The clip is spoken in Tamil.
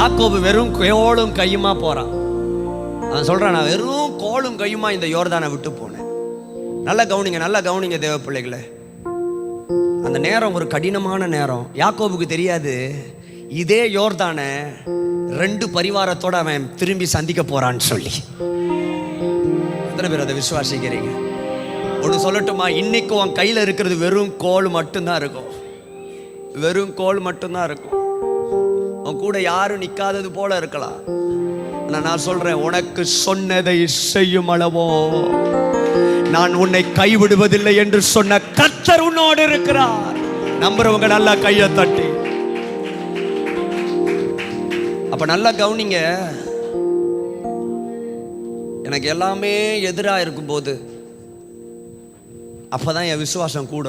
யாக்கோபு வெறும் கோலும் கையுமா போறான். அவன் சொல்றான், நான் வெறும் கோலும் கையுமா இந்த யோர்தானை விட்டு போனேன். நல்லா கவனிங்க தேவ பிள்ளைகளே. அந்த நேரம் ஒரு கடினமான நேரம். யாக்கோபுக்கு தெரியாது இதே யோர்தானை 2 பரிவாரத்தோட அவன் திரும்பி சந்திக்க போறான்னு சொல்லி. எத்தனை பேர் அதை விசுவாசிக்கிறீங்க? ஒன்று சொல்லட்டுமா, இன்னைக்கு உன் கையில் இருக்கிறது வெறும் கோல் மட்டும்தான் இருக்கும். வெறும் கோல் மட்டும்தான் இருக்கும். உன் கூட யாரும் நிற்காதது போல இருக்கலாம். நான் சொல்றேன், உனக்கு சொன்னதை செய்யும் அளவோ நான் உன்னை கைவிடுவதில்லை என்று சொன்ன கர்த்தர் உன்னோடு இருக்கிறார். நம்புறவங்க நல்லா கையை தட்டி. அப்ப நல்லா கவனிங்க. எனக்கு எல்லாமே எதிராக இருக்கும்போது அப்பதான் என் விசுவாசம் கூட.